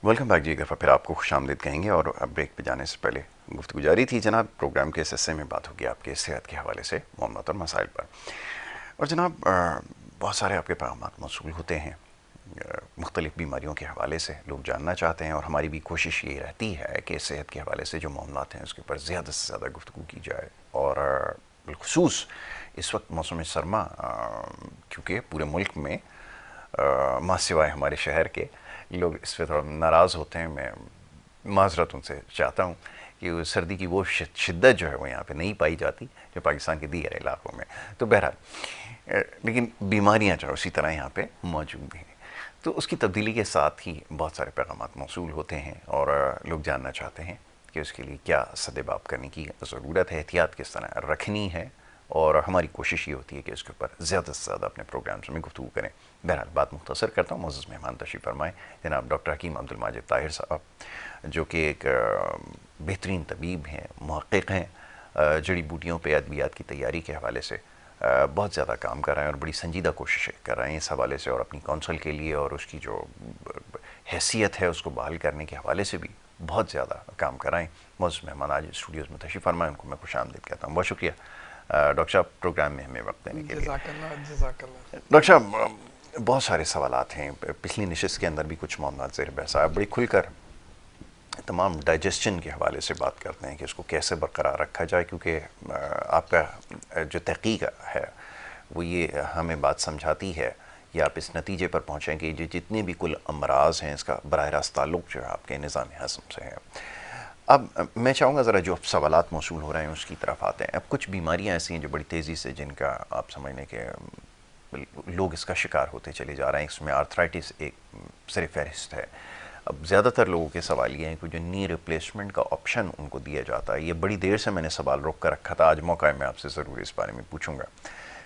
Welcome back जी। एक दफ़ा फिर आपको खुशामदीद कहेंगे। और अब ब्रेक पे जाने से पहले गुफ्तगू जारी थी जनाब। प्रोग्राम के इस हिस्से में बात होगी आपके सेहत के हवाले से मामलात और मसाइल पर। और जनाब बहुत सारे आपके पैगाम मौसूल होते हैं मुख्तलिफ़ बीमारियों के हवाले से, लोग जानना चाहते हैं और हमारी भी कोशिश ये रहती है कि सेहत के हवाले से जो मामलात हैं उसके ऊपर ज़्यादा से ज़्यादा गुफ्तगू की जाए। और बिलखुसूस इस वक्त मौसम सरमा, क्योंकि पूरे मुल्क में माँ सिवाय हमारे शहर के लोग इस पर थोड़ा नाराज़ होते हैं। मैं माजरत उनसे चाहता हूँ कि वो सर्दी की वो शिद्दत जो है वो यहाँ पे नहीं पाई जाती जो पाकिस्तान के दीगर इलाक़ों में। तो बहरहाल लेकिन बीमारियाँ जो उसी तरह यहाँ पे मौजूद हैं। तो उसकी तब्दीली के साथ ही बहुत सारे पैगाम मौसूल होते हैं और लोग जानना चाहते हैं कि उसके लिए क्या सद्देबाब करने की ज़रूरत है, एहतियात किस तरह रखनी है। और हमारी कोशिश ये होती है कि इसके ऊपर ज़्यादा से ज़्यादा अपने प्रोग्राम्स में गुफ्तगू करें। बहरहाल बात मुख्तसर करता हूँ। मोअज़्ज़ज़ मेहमान तशरीफ़ फरमाएँ जनाब डॉक्टर हकीम अब्दुल माजिद ताहिर साहब, जो कि एक बेहतरीन तबीब हैं, मुहक़्क़िक़ हैं, जड़ी बूटियों पे अद्वियात की तैयारी के हवाले से बहुत ज़्यादा काम कर रहे हैं और बड़ी संजीदा कोशिशें कर रहे हैं इस हवाले से। और अपनी कौंसल के लिए और उसकी जो हैसियत है उसको बहाल करने के हवाले से भी बहुत ज़्यादा काम कर रहे हैं। मोअज़्ज़ज़ मेहमान आज स्टूडियोज़ में तशरीफ़ फरमाएँ, उनको मैं खुशामदीद कहता हूँ। बहुत शुक्रिया डॉक्टर साहब प्रोग्राम में हमें वक्त देने के लिए। डॉक्टर साहब बहुत सारे सवालात हैं। पिछली नशिस्त के अंदर भी कुछ मामलात ज़ेर बहस आया, बड़ी खुलकर तमाम डाइजेशन के हवाले से बात करते हैं कि इसको कैसे बरकरार रखा जाए, क्योंकि आपका जो तहकीक है वो ये हमें बात समझाती है या आप इस नतीजे पर पहुँचें कि जितने भी कुल अमराज हैं इसका बराह रास्त ताल्लुक़ जो है आपके निज़ाम हज़म से है। अब मैं चाहूँगा ज़रा जो अब सवालात मौसूल हो रहे हैं उसकी तरफ आते हैं। अब कुछ बीमारियाँ ऐसी हैं जो बड़ी तेज़ी से जिनका आप समझ लें कि लोग इसका शिकार होते चले जा रहे हैं। इसमें आर्थराइटिस एक सर फहरिस्त है। अब ज़्यादातर लोगों के सवाल ये हैं कि जो नी रिप्लेसमेंट का ऑप्शन उनको दिया जाता है, ये बड़ी देर से मैंने सवाल रोक कर रखा था, आज मौका है मैं आपसे ज़रूर इस बारे में पूछूंगा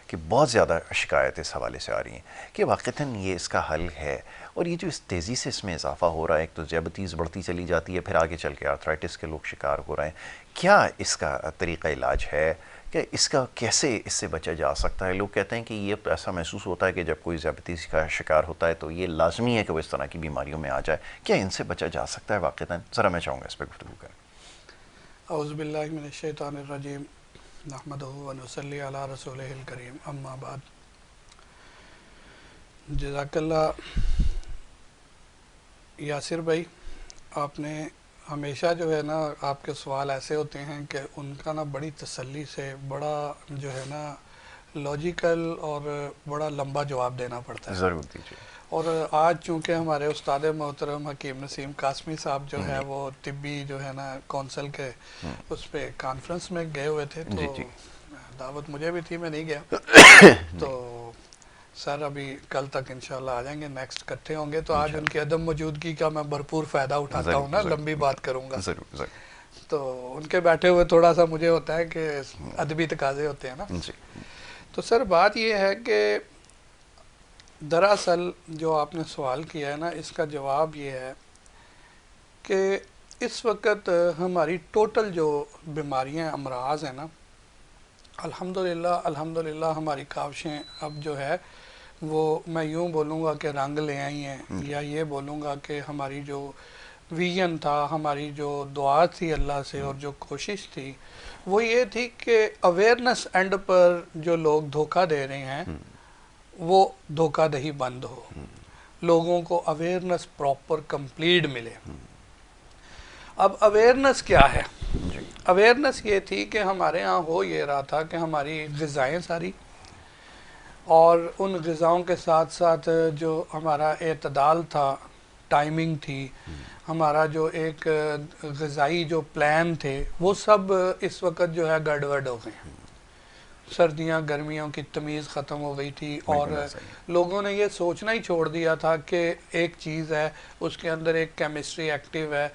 कि बहुत ज़्यादा शिकायत इस हवाले से आ रही हैं कि वाक़तन ये इसका हल है। और ये जो इस तेज़ी से इसमें इजाफ़ा हो रहा है, एक तो ज़्यादतीज़ बढ़ती चली जाती है, फिर आगे चल के आर्थराइटिस के लोग शिकार हो रहे हैं। क्या इसका तरीक़ा इलाज है कि इसका कैसे इससे बचा जा सकता है? लोग कहते हैं कि ये ऐसा महसूस होता है कि जब कोई ज़्यादतीज़ का शिकार होता है तो ये लाजमी है कि वो इस तरह की बीमारियों में आ जाए। क्या इनसे बचा जा सकता है वाक़तन? ज़रा मैं चाहूँगा इस पर गुफ्तगू करें। औज़ु बिल्लाहि मिनश्शैतानिर रजीम नहमदुहु व नुसल्ली अला रसूलिहिल करीम अम्मा बाद। जज़ाकल्लाह यासिर भाई, आपने हमेशा जो है ना आपके सवाल ऐसे होते हैं कि उनका ना बड़ी तसल्ली से बड़ा जो है ना लॉजिकल और बड़ा लंबा जवाब देना पड़ता है। ज़रूर दीजिए। और आज चूँकि हमारे उस्ताद मोहतरम हकीम नसीम कासमी साहब जो है जी वो तिब्बी जो है ना कौंसल के उस पर कॉन्फ्रेंस में गए हुए थे, जी तो जी दावत मुझे भी थी, मैं नहीं गया। तो सर अभी कल तक इंशाल्लाह आ जाएंगे, नेक्स्ट इकट्ठे होंगे। तो आज उनकी अदम मौजूदगी का मैं भरपूर फ़ायदा उठाता हूँ ना, लंबी बात करूँगा। ज़रूर ज़रूर। तो उनके बैठे हुए थोड़ा सा मुझे होता है कि अदबी तकाजे होते हैं ना। जी तो सर बात ये है कि दरअसल जो आपने सवाल किया है ना, इसका जवाब ये है कि इस वक्त हमारी टोटल जो बीमारियां अमराज हैं ना, अल्हम्दुलिल्लाह अल्हम्दुलिल्लाह हमारी काविशें अब जो है वो मैं यूँ बोलूँगा कि रंग ले आई हैं, या ये बोलूँगा कि हमारी जो विजन था, हमारी जो दुआ थी अल्लाह से और जो कोशिश थी वो ये थी कि अवेयरनेस एंड पर जो लोग धोखा दे रहे हैं वो धोखाधही बंद हो, लोगों को अवेयरनेस प्रॉपर कंप्लीट मिले। अब अवेयरनेस क्या है? अवेयरनेस ये थी कि हमारे यहाँ हो ये रहा था कि हमारी ग़िज़ाएँ सारी और उन ग़िज़ाओं के साथ साथ जो हमारा एतदाल था, टाइमिंग थी, हमारा जो एक ग़िज़ाई जो प्लान थे वो सब इस वक्त जो है गड़बड़ हो गए। सर्दियाँ गर्मियों की तमीज़ ख़त्म हो गई थी और लोगों ने ये सोचना ही छोड़ दिया था कि एक चीज़ है उसके अंदर एक केमिस्ट्री एक्टिव है,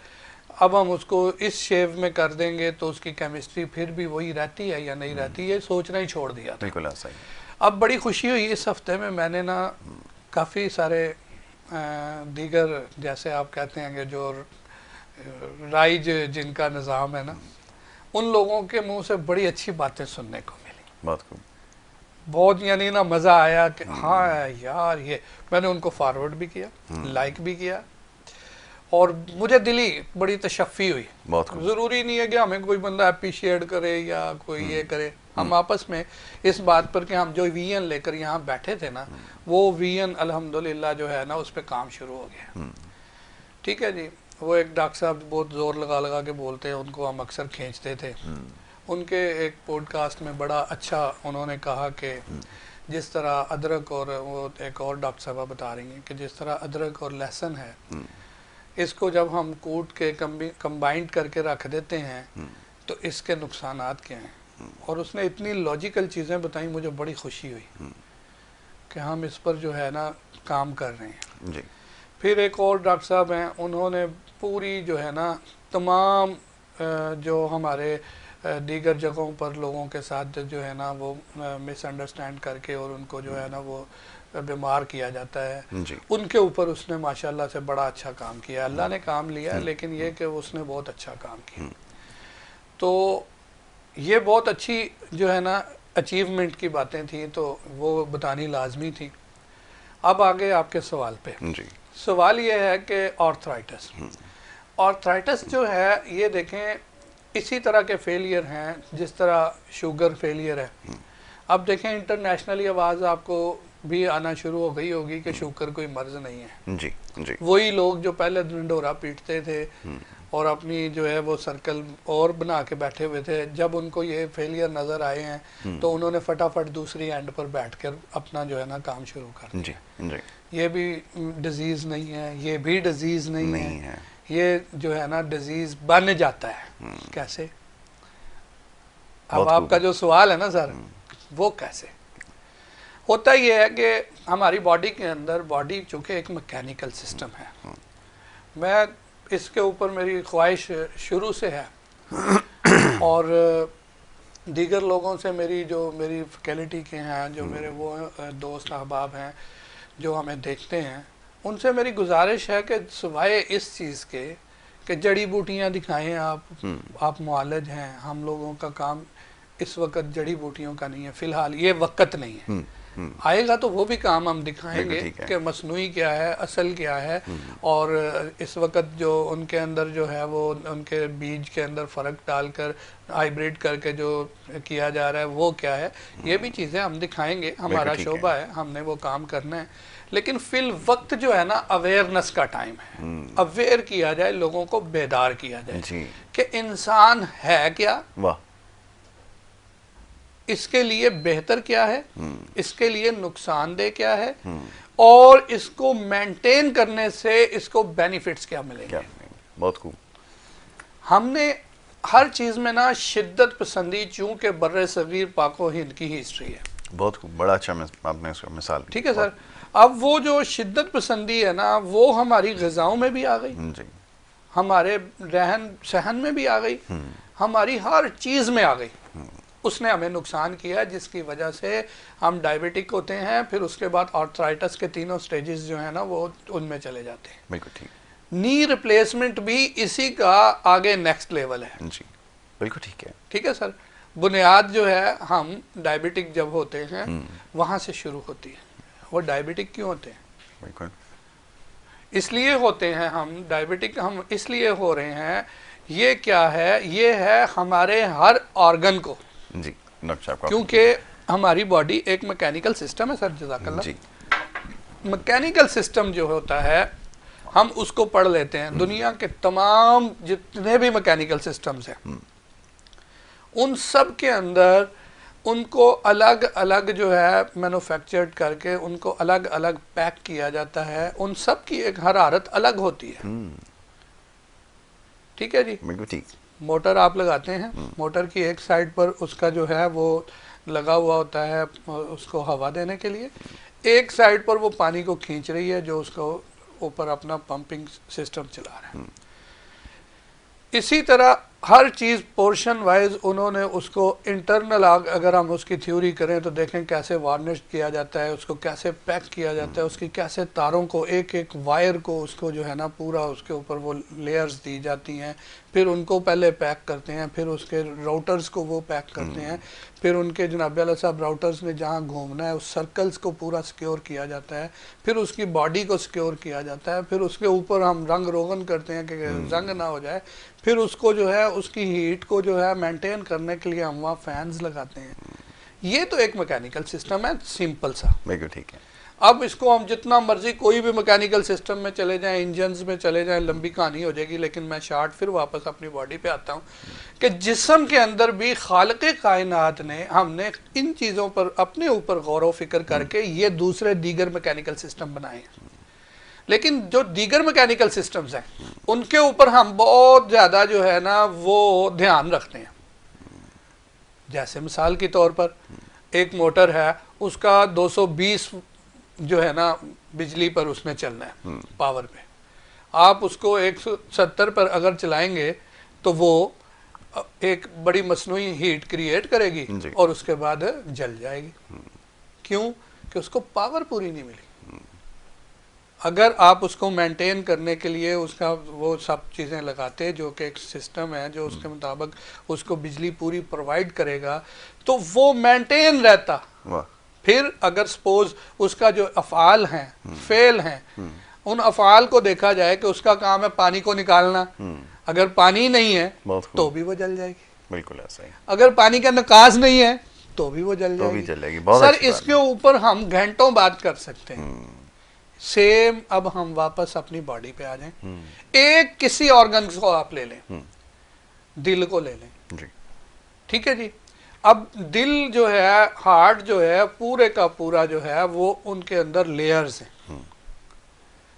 अब हम उसको इस शेप में कर देंगे तो उसकी केमिस्ट्री फिर भी वही रहती है या नहीं रहती, ये सोचना ही छोड़ दिया था। बिल्कुल ऐसा ही। अब बड़ी खुशी हुई इस हफ्ते में, मैंने ना काफ़ी सारे दीगर जैसे आप कहते हैं कि जो राइज जिनका निज़ाम है ना, उन लोगों के मुंह से बड़ी अच्छी बातें सुनने को मिली। बहुत खूब। बहुत यानी ना मज़ा आया कि हाँ यार, ये मैंने उनको फॉरवर्ड भी किया, लाइक भी किया और मुझे दिली बड़ी तशफ़ी हुई। बहुत खूब। ज़रूरी नहीं है कि हमें कोई बंदा अप्रिशिएट करे या कोई ये करे, हम आपस में इस बात पर कि हम जो विजन लेकर यहाँ बैठे थे ना, वो विजन अल्हम्दुलिल्लाह जो है ना उस पर काम शुरू हो गया। ठीक है जी। वो एक डॉक्टर साहब बहुत ज़ोर लगा लगा के बोलते हैं, उनको हम अक्सर खींचते थे। उनके एक पॉडकास्ट में बड़ा अच्छा उन्होंने कहा कि जिस तरह अदरक और वो एक और डॉक्टर साहब बता रही हैं कि जिस तरह अदरक और लहसुन है, इसको जब हम कूट के कंबाइंड करके रख देते हैं तो इसके नुकसानात क्या हैं। और उसने इतनी लॉजिकल चीज़ें बताई, मुझे बड़ी खुशी हुई कि हम इस पर जो है ना काम कर रहे हैं जी। फिर एक और डॉक्टर साहब हैं, उन्होंने पूरी जो है ना तमाम जो हमारे दीगर जगहों पर लोगों के साथ जो है ना वो मिसअंडरस्टैंड करके और उनको जो है ना वो बीमार किया जाता है, उनके ऊपर उसने माशाल्लाह से बड़ा अच्छा काम किया। अल्लाह ने काम लिया, लेकिन ये कि उसने बहुत अच्छा काम किया। तो ये बहुत अच्छी जो है ना अचीवमेंट की बातें थी, तो वो बतानी लाजमी थी। अब आगे आपके सवाल पे जी। सवाल ये है कि आर्थराइटिस, आर्थराइटिस जो है ये देखें इसी तरह के फेलियर हैं जिस तरह शुगर फेलियर है। अब देखें इंटरनेशनली आवाज़ आपको भी आना शुरू हो गई होगी कि शुगर कोई मर्ज नहीं है। जी जी। वही लोग जो पहले ढंढोरा पीटते थे और अपनी जो है वो सर्कल और बना के बैठे हुए थे, जब उनको ये फेलियर नज़र आए हैं तो उन्होंने फटाफट दूसरी एंड पर बैठकर अपना जो है ना काम शुरू कर दिया। जी जी। ये भी डिजीज़ नहीं है, ये भी डिजीज़ नहीं है, ये जो है ना डिजीज़ बन जाता है। कैसे? अब आपका जो सवाल है ना सर, वो कैसे होता ये है कि हमारी बॉडी के अंदर, बॉडी चूँकि एक मैकेनिकल सिस्टम है, मैं इसके ऊपर मेरी ख्वाहिश शुरू से है और दीगर लोगों से मेरी फैकल्टी के हैं, जो मेरे वो दोस्त अहबाब हैं जो हमें देखते हैं, उनसे मेरी गुजारिश है कि सिवाय इस चीज़ के कि जड़ी बूटियाँ दिखाएं आप मुआलिज हैं, हम लोगों का काम इस वक्त जड़ी बूटियों का नहीं है, फ़िलहाल ये वक्त नहीं है। आएगा तो वो भी काम हम दिखाएंगे कि मसनूई क्या है, असल क्या है, और इस वक्त जो उनके अंदर जो है वो उनके बीज के अंदर फ़र्क डालकर हाइब्रिड करके जो किया जा रहा है वो क्या है, ये भी चीज़ें हम दिखाएंगे। हमारा शोबा है, हमने वो काम करना है। लेकिन फिल वक्त जो है ना अवेयरनेस का टाइम है, अवेयर किया जाए, लोगों को बेदार किया जाए कि इंसान है क्या, इसके लिए बेहतर क्या है, इसके लिए नुकसानदेह क्या है, और इसको मेंटेन करने से इसको बेनिफिट्स क्या मिलेंगे। बहुत खूब। हमने हर चीज़ में ना शिद्दत पसंदी, चूंकि बर्रे सगीर पाको हिंद की हिस्ट्री है। बहुत खूब, बड़ा अच्छा आपने इसका मिसाल। ठीक है सर। अब वो जो शिद्दत पसंदी है ना, वो हमारी ग़िज़ाओं में भी आ गई जी, हमारे रहन सहन में भी आ गई, हमारी हर चीज़ में आ गई। उसने हमें नुकसान किया, जिसकी वजह से हम डायबिटिक होते हैं, फिर उसके बाद आर्थराइटिस के तीनों स्टेजेस जो है ना वो उनमें चले जाते हैं। बिल्कुल ठीक। नी रिप्लेसमेंट भी इसी का आगे नेक्स्ट लेवल है जी, बिल्कुल ठीक है। ठीक है सर। बुनियाद जो है हम डायबिटिक जब होते हैं वहाँ से शुरू होती है। वो डायबिटिक क्यों होते हैं? बिल्कुल इसलिए होते हैं हम डायबिटिक, हम इसलिए हो रहे हैं। ये क्या है? ये है हमारे हर ऑर्गन को जी, डॉक्टर साहब, क्योंकि हमारी बॉडी एक मैकेनिकल सिस्टम है सर। जज़ाकल्लाह जी। मैकेनिकल सिस्टम जो होता है हम उसको पढ़ लेते हैं। दुनिया के तमाम जितने भी मैकेनिकल सिस्टम्स हैं उन सब के अंदर उनको अलग अलग जो है मैन्युफैक्चर्ड करके उनको अलग अलग पैक किया जाता है। उन सब की एक हरारत अलग होती है। ठीक है जी, बिल्कुल ठीक। मोटर आप लगाते हैं, मोटर की एक साइड पर उसका जो है वो लगा हुआ होता है उसको हवा देने के लिए, एक साइड पर वो पानी को खींच रही है जो उसको ऊपर अपना पंपिंग सिस्टम चला रहा है। इसी तरह हर चीज़ पोर्शन वाइज उन्होंने उसको इंटरनल, अगर हम उसकी थ्योरी करें तो देखें कैसे वार्निश किया जाता है, उसको कैसे पैक किया जाता है, उसकी कैसे तारों को एक एक वायर को उसको जो है ना पूरा उसके ऊपर वो लेयर्स दी जाती हैं, फिर उनको पहले पैक करते हैं, फिर उसके राउटर्स को वो पैक करते हैं, फिर उनके जनाब आला साहब राउटर्स में जहाँ घूमना है उस सर्कल्स को पूरा सिक्योर किया जाता है, फिर उसकी बॉडी को सिक्योर किया जाता है, फिर उसके ऊपर हम रंग रोगन करते हैं कि जंग ना हो जाए, फिर उसको जो है उसकी हीट को जो है मेंटेन करने के लिए हम वहाँ फैंस लगाते हैं। ये तो एक मैकेनिकल सिस्टम है सिंपल सा, बिल्कुल ठीक है। अब इसको हम जितना मर्जी कोई भी मैकेनिकल सिस्टम में चले जाएं, इंजन्स में चले जाएं, लंबी कहानी हो जाएगी, लेकिन मैं शार्ट फिर वापस अपनी बॉडी पे आता हूं कि जिस्म के अंदर भी खालिक़े कायनात ने हमने इन चीज़ों पर अपने ऊपर गौर व फिक्र करके ये दूसरे दीगर मैकेनिकल सिस्टम बनाए हैं। लेकिन जो दीगर मैकेनिकल सिस्टम्स हैं उनके ऊपर हम बहुत ज़्यादा जो है ना वो ध्यान रखते हैं। जैसे मिसाल के तौर पर एक मोटर है, उसका 220 जो है ना बिजली पर उसने चलना है, पावर पे। आप उसको 170 पर अगर चलाएंगे तो वो एक बड़ी मसनूई हीट क्रिएट करेगी और उसके बाद जल जाएगी। क्यों? कि उसको पावर पूरी नहीं मिली। अगर आप उसको मेंटेन करने के लिए उसका वो सब चीज़ें लगाते जो कि एक सिस्टम है जो उसके मुताबिक उसको बिजली पूरी प्रोवाइड करेगा तो वो मेंटेन रहता। फिर अगर सपोज उसका जो अफ़आल हैं फेल हैं, उन अफ़आल को देखा जाए कि उसका काम है पानी को निकालना, अगर पानी नहीं है तो भी वो जल जाएगी। बिल्कुल ऐसा ही। अगर पानी का निकास नहीं है तो भी वो जल जाएगी। सर इसके ऊपर हम घंटों बात कर सकते हैं। सेम अब हम वापस अपनी बॉडी पे आ जाएं। एक किसी ऑर्गन को आप ले लें, दिल को ले लें, ठीक है जी। अब दिल जो है, हार्ट जो है, पूरे का पूरा जो है वो उनके अंदर लेयर्स हैं,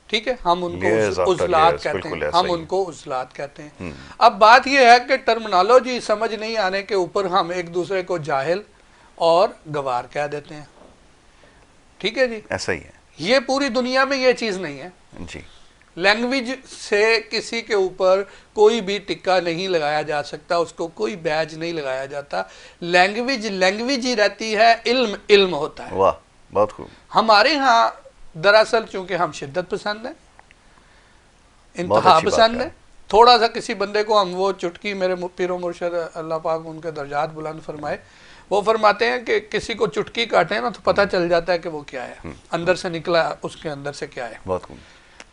ठीक है। हम उनको उज़लात कहते हैं, हम उनको उज़लात कहते हैं। अब बात यह है कि टर्मिनोलॉजी समझ नहीं आने के ऊपर हम एक दूसरे को जाहिल और गवार कह देते हैं, ठीक है जी। ऐसा ही है। ये पूरी दुनिया में ये चीज़ नहीं है जी। लैंग्वेज से किसी के ऊपर कोई भी टिक्का नहीं लगाया जा सकता, उसको कोई बैज नहीं लगाया जाता। लैंग्वेज लैंग्वेज ही रहती है, इल्म इल्म होता है। वाह, बहुत खूब। हमारे यहाँ दरअसल चूंकि हम शिद्दत पसंद हैं, इंतहा पसंद है, थोड़ा सा किसी बंदे को हम वो चुटकी, मेरे पीरो मुर्शद अल्लाह पाक उनके दर्जात बुलंद फरमाए, वो फरमाते हैं कि किसी को चुटकी काटे ना तो पता चल जाता है कि वो क्या है, अंदर से निकला उसके अंदर से क्या है। बहुत खूब।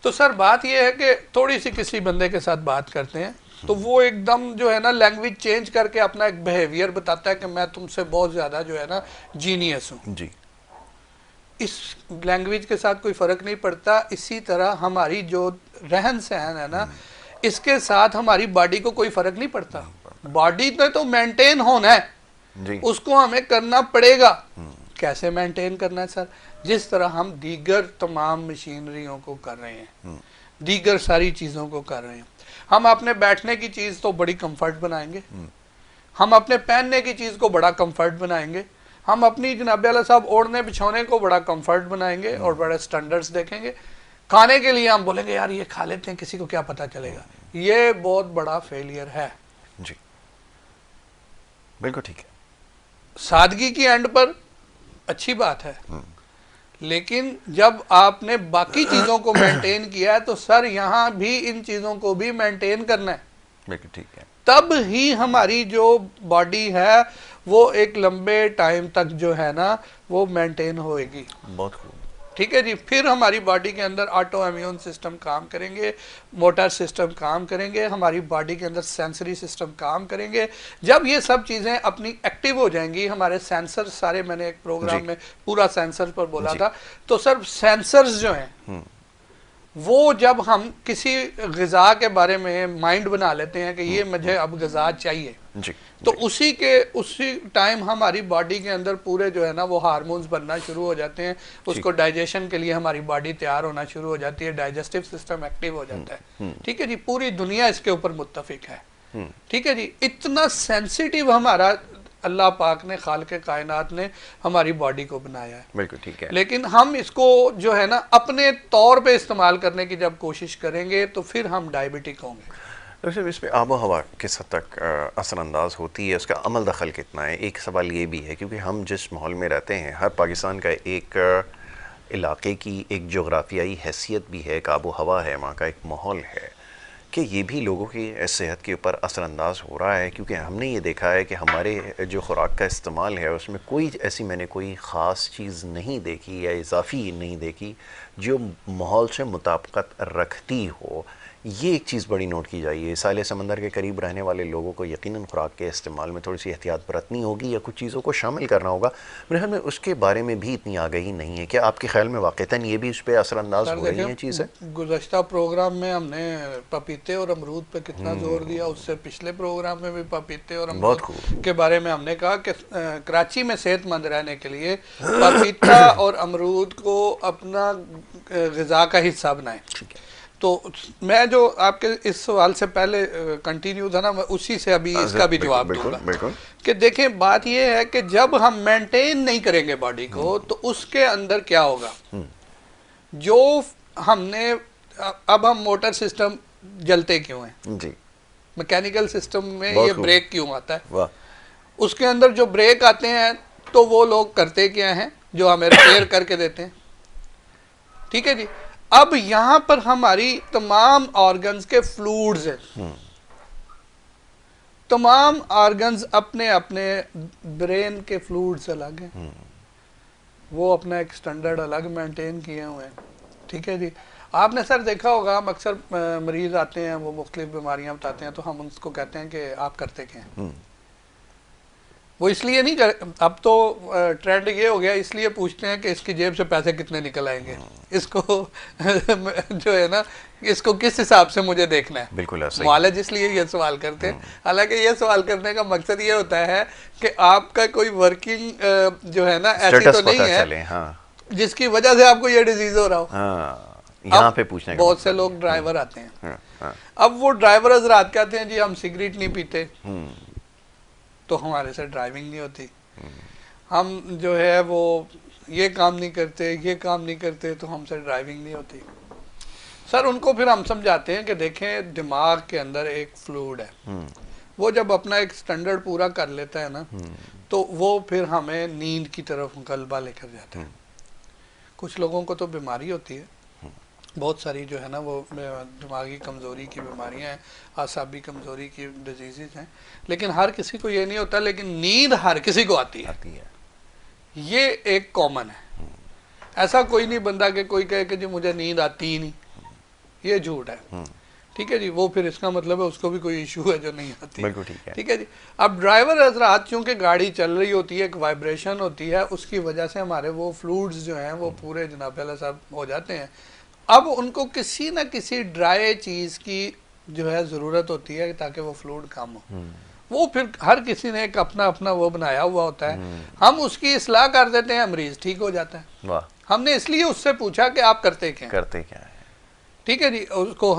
तो सर बात यह है कि थोड़ी सी किसी बंदे के साथ बात करते हैं तो वो एकदम जो है ना लैंग्वेज चेंज करके अपना एक बिहेवियर बताता है कि मैं तुमसे बहुत ज़्यादा जो है ना जीनियस हूँ जी। इस लैंग्वेज के साथ कोई फ़र्क नहीं पड़ता। इसी तरह हमारी जो रहन सहन है ना, इसके साथ हमारी बॉडी को कोई फ़र्क नहीं पड़ता। बॉडी ने तो मेंटेन होना है जी। उसको हमें करना पड़ेगा। कैसे मेंटेन करना है सर? जिस तरह हम दीगर तमाम मशीनरियों को कर रहे हैं, दीगर सारी चीज़ों को कर रहे हैं। हम अपने बैठने की चीज़ तो बड़ी कंफर्ट बनाएंगे, हम अपने पहनने की चीज़ को बड़ा कंफर्ट बनाएंगे, हम अपनी जनाब आला साहब ओढ़ने बिछौने को बड़ा कंफर्ट बनाएंगे और बड़े स्टैंडर्ड्स देखेंगे। खाने के लिए हम बोलेंगे यार ये खा लेते हैं, किसी को क्या पता चलेगा। ये बहुत बड़ा फेलियर है जी। बिल्कुल ठीक है। सादगी की एंड पर अच्छी बात है, लेकिन जब आपने बाकी चीज़ों को मेंटेन किया है तो सर यहाँ भी इन चीज़ों को भी मेंटेन करना है। बिल्कुल ठीक है। तब ही हमारी जो बॉडी है वो एक लंबे टाइम तक जो है ना वो मेंटेन होएगी। बहुत खूब, ठीक है जी। फिर हमारी बॉडी के अंदर ऑटो इम्यून सिस्टम काम करेंगे, मोटर सिस्टम काम करेंगे, हमारी बॉडी के अंदर सेंसरी सिस्टम काम करेंगे। जब ये सब चीज़ें अपनी एक्टिव हो जाएंगी, हमारे सेंसर सारे, मैंने एक प्रोग्राम में पूरा सेंसर पर बोला था, तो सर सेंसर्स जो हैं वो जब हम किसी ग़िज़ा के बारे में माइंड बना लेते हैं कि ये मुझे अब ग़िज़ा चाहिए जी, तो उसी टाइम हमारी बॉडी के अंदर पूरे जो है ना वो हार्मोन्स बनना शुरू हो जाते हैं, उसको डाइजेशन के लिए हमारी बॉडी तैयार होना शुरू हो जाती है, डाइजेस्टिव सिस्टम एक्टिव हो जाता है। ठीक है जी। पूरी दुनिया इसके ऊपर मुत्तफिक है। ठीक है जी। इतना सेंसिटिव हमारा अल्लाह पाक ने, खालिक़े कायनात ने हमारी बॉडी को बनाया है। बिल्कुल ठीक है। लेकिन हम इसको जो है ना अपने तौर पे इस्तेमाल करने की जब कोशिश करेंगे तो फिर हम डायबिटिक होंगे। डॉक्टर साहब, इसमें आबो हवा किस हद तक असरअंदाज होती है, उसका अमल दखल कितना है? एक सवाल ये भी है क्योंकि हम जिस माहौल में रहते हैं, हर पाकिस्तान का एक इलाके की एक जोग्राफियाई हैसियत भी है, एक आबो हवा है, वहाँ का एक माहौल है। कि ये भी लोगों की सेहत के ऊपर असरअंदाज हो रहा है, क्योंकि हमने ये देखा है कि हमारे जो खुराक का इस्तेमाल है उसमें कोई ऐसी मैंने कोई ख़ास चीज़ नहीं देखी या इजाफ़ी नहीं देखी जो माहौल से मुताबिकत रखती हो। ये एक चीज़ बड़ी नोट की जाइए, साले समंदर के करीब रहने वाले लोगों को यकीनन खुराक के इस्तेमाल में थोड़ी सी एहतियात बरतनी होगी या कुछ चीज़ों को शामिल करना होगा। मेरे ख्याल में उसके बारे में भी इतनी आगाही नहीं है। क्या आपके ख्याल में वाक़तन ये भी उस पर असरअंदाज हो रही है चीज़ें? गुज़श्ता प्रोग्राम में हमने पपीते और अमरूद पे कितना जोर दिया, उससे पिछले प्रोग्राम में भी पपीते और अमरूद के बारे में हमने कहा कि कराची में सेहतमंद रहने के लिए पपीता और अमरूद को अपना ग़िज़ा का हिस्सा बनाएं। तो मैं जो आपके इस सवाल से पहले कंटिन्यू था ना, मैं उसी से अभी इसका भी जवाब दूंगा कि देखें, बात यह है कि जब हम मेंटेन नहीं करेंगे बॉडी को तो उसके अंदर क्या होगा। जो हमने अब हम मोटर सिस्टम जलते क्यों हैं जी, मैकेनिकल सिस्टम में ये ब्रेक क्यों आता है, उसके अंदर जो ब्रेक आते हैं तो वो लोग करते क्या हैं, जो हमें रिपेयर करके देते हैं। ठीक है जी। अब यहां पर हमारी तमाम ऑर्गन्स के फ्लूइड्स हैं, तमाम ऑर्गन्स अपने अपने ब्रेन के फ्लूइड्स अलग हैं, वो अपना एक स्टैंडर्ड अलग मेंटेन किए हुए हैं। ठीक है जी। आपने सर देखा होगा, हम अक्सर मरीज आते हैं, वो मुख्तलिफ बीमारियां बताते हैं, तो हम उनको कहते हैं कि आप करते क्या हैं। वो इसलिए नहीं कर, अब तो ट्रेंड ये हो गया, इसलिए पूछते हैं कि इसकी जेब से पैसे कितने निकल आएंगे, इसको जो है ना, इसको किस हिसाब से मुझे देखना है। बिल्कुल मालिज इसलिए ये सवाल करते हैं। हालांकि ये सवाल करने का मकसद ये होता है कि आपका कोई वर्किंग जो है ना ऐसी तो नहीं है जिसकी वजह से आपको ये डिजीज हो रहा हो। यहाँ पे पूछने बहुत से लोग ड्राइवर आते हैं, अब वो ड्राइवर हजरात कहते हैं जी हम सिगरेट नहीं पीते, तो हमारे से ड्राइविंग नहीं होती। हम जो है वो ये काम नहीं करते, ये काम नहीं करते, तो हमसे ड्राइविंग नहीं होती। सर उनको फिर हम समझाते हैं कि देखें, दिमाग के अंदर एक फ्लूइड है, वो जब अपना एक स्टैंडर्ड पूरा कर लेता है ना, तो वो फिर हमें नींद की तरफ गलबा लेकर जाता है। कुछ लोगों को तो बीमारी होती है बहुत सारी, जो है ना वो दिमागी कमज़ोरी की बीमारियां हैं, आसाबी कमज़ोरी की डिजीज़ हैं, लेकिन हर किसी को ये नहीं होता। लेकिन नींद हर किसी को आती है, ये एक कॉमन है। ऐसा कोई नहीं बंदा कि कोई कहे कि जी मुझे नींद आती ही नहीं, ये झूठ है। ठीक है जी। वो फिर इसका मतलब है उसको भी कोई इशू है जो नहीं आती। ठीक है जी। अब ड्राइवर हजरात चूँकि गाड़ी चल रही होती है, एक वाइब्रेशन होती है, उसकी वजह से हमारे वो फ्लूइड्स जो हैं वो पूरे जनाब अल्लाह साहब हो जाते हैं। अब उनको किसी न किसी ड्राई चीज़ की जो है ज़रूरत होती है ताकि वो फ्लूइड कम हो। वो फिर हर किसी ने एक अपना अपना वो बनाया हुआ होता है, हम उसकी इस्लाह कर देते हैं, मरीज ठीक हो जाता है। वाह। हमने इसलिए उससे पूछा कि आप करते क्या है। ठीक है जी। उसको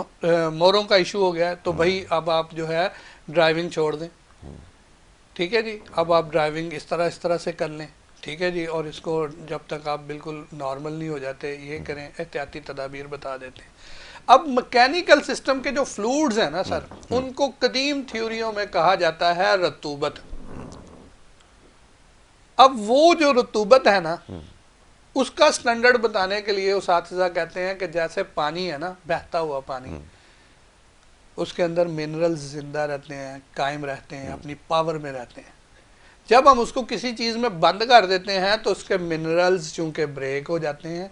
मोरों का इशू हो गया, तो भाई अब आप जो है ड्राइविंग छोड़ दें। ठीक है जी। अब आप ड्राइविंग इस तरह से कर लें। ठीक है जी। और इसको जब तक आप बिल्कुल नॉर्मल नहीं हो जाते ये करें, एहतियाती तदाबीर बता देते हैं। अब मैकेनिकल सिस्टम के जो फ्लूइड्स हैं ना सर, उनको कदीम थ्योरियों में कहा जाता है रतूबत। अब वो जो रतूबत है ना, उसका स्टैंडर्ड बताने के लिए उस्ताद कहते हैं कि जैसे पानी है ना, बहता हुआ पानी, उसके अंदर मिनरल्स जिंदा रहते हैं, कायम रहते हैं, अपनी पावर में रहते हैं। जब हम उसको किसी चीज़ में बंद कर देते हैं तो उसके मिनरल्स चूँकि ब्रेक हो जाते हैं,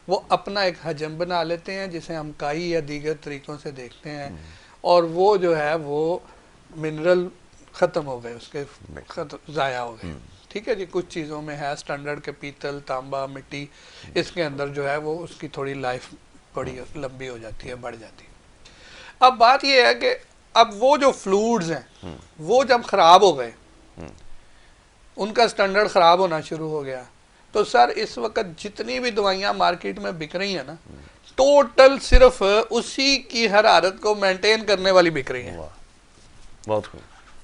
वो अपना एक हजम बना लेते हैं, जिसे हम काई या दीगर तरीक़ों से देखते हैं, और वो जो है वो मिनरल ख़त्म हो गए, उसके ज़ाया हो गए। ठीक है जी। कुछ चीज़ों में है स्टैंडर्ड के, पीतल, तांबा, मिट्टी, इसके अंदर जो है वो उसकी थोड़ी लाइफ बड़ी लंबी हो जाती है, बढ़ जाती है। अब बात ये है कि अब वो जो फ्लूइड्स हैं वो जब ख़राब हो गए, उनका स्टैंडर्ड ख़राब होना शुरू हो गया, तो सर इस वक्त जितनी भी दवाइयाँ मार्केट में बिक रही हैं ना, टोटल सिर्फ उसी की हरारत को मेंटेन करने वाली बिक रही हैं। बहुत खूब।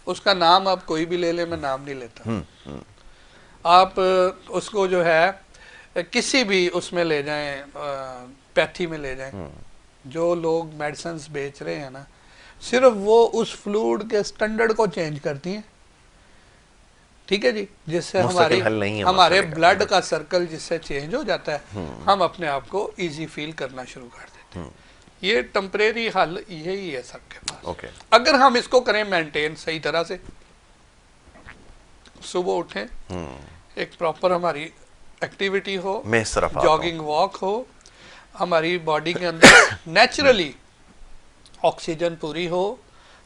उसका नाम आप कोई भी ले ले, मैं नाम नहीं लेता। आप उसको जो है किसी भी उसमें ले जाएं, पैथी में ले जाएं, जो लोग मेडिसिन बेच रहे हैं ना, सिर्फ वो उस फ्लूइड के स्टैंडर्ड को चेंज करती हैं। ठीक है जी। जिससे हमारे ब्लड का सर्कल जिससे चेंज हो जाता है, हम अपने आप को इजी फील करना शुरू कर देते हैं। ये टेम्परेरी हल यही है सबके पास। ओके। अगर हम इसको करें मेंटेन सही तरह से, सुबह उठें, एक प्रॉपर हमारी एक्टिविटी हो, मैं इस तरफ आता हूँ। जॉगिंग वॉक हो, हमारी बॉडी के अंदर नेचुरली ऑक्सीजन पूरी हो,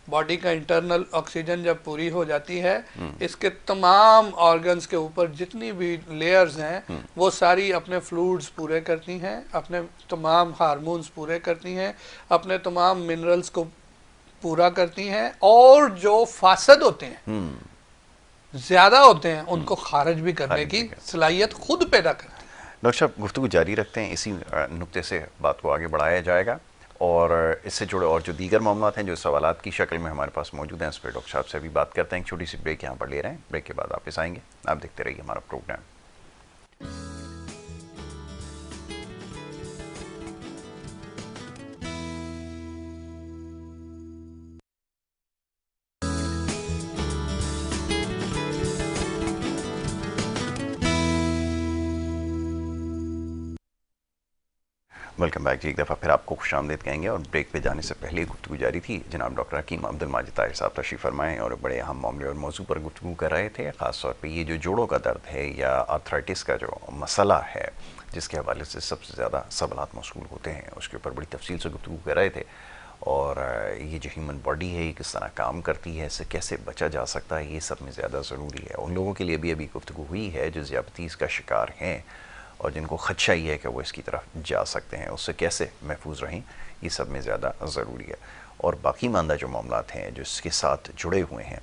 बॉडी का इंटरनल ऑक्सीजन जब पूरी हो जाती है, इसके तमाम ऑर्गन्स के ऊपर जितनी भी लेयर्स हैं वो सारी अपने फ्लूइड्स पूरे करती हैं, अपने तमाम हार्मोन्स पूरे करती हैं, अपने तमाम मिनरल्स को पूरा करती हैं, और जो फासद होते हैं, ज्यादा होते हैं, उनको खारिज भी करने की सलाहियत खुद पैदा करती है। डॉक्टर साहब, गुफ्तगू जारी रखते हैं, इसी नुक्ते से बात को आगे बढ़ाया जाएगा, और इससे जुड़े और जो दीगर मामलात हैं जो सवालात की शक्ल में हमारे पास मौजूद हैं, उस पर डॉक्टर साहब से भी बात करते हैं। एक छोटी सी ब्रेक यहाँ पर ले रहे हैं, ब्रेक के बाद वापस आएंगे। आप देखते रहिए हमारा प्रोग्राम। वेलकम बैक जी। एक दफ़ा फिर आपको खुशामदीद कहेंगे, और ब्रेक पे जाने से पहले गुफ्तगू जारी थी। जनाब डॉक्टर हकीम अब्दुल माजिद ताहिर साहब तशरीफ़ फरमाएँ और बड़े अहम मामले और मौजू पर गुफ्तगू कर रहे थे। ख़ास तौर पे ये जो जोड़ों का दर्द है या आर्थराइटिस का जो मसला है, जिसके हवाले से सबसे ज़्यादा सवालात मौसूल होते हैं, उसके ऊपर बड़ी तफसील से गुफ्तगू कर रहे थे। और ये जो ह्यूमन बॉडी है ये किस तरह काम करती है, इससे कैसे बचा जा सकता है, ये सब में ज़्यादा ज़रूरी है। उन लोगों के लिए भी अभी गुफ्तगू हुई है जो ज़्यादतीज़ का शिकार हैं और जिनको खदशा ये है कि वो इसकी तरफ जा सकते हैं, उससे कैसे महफूज रहें, ये सब में ज़्यादा ज़रूरी है। और बाकी मानदा जो मामलात हैं जो इसके साथ जुड़े हुए हैं,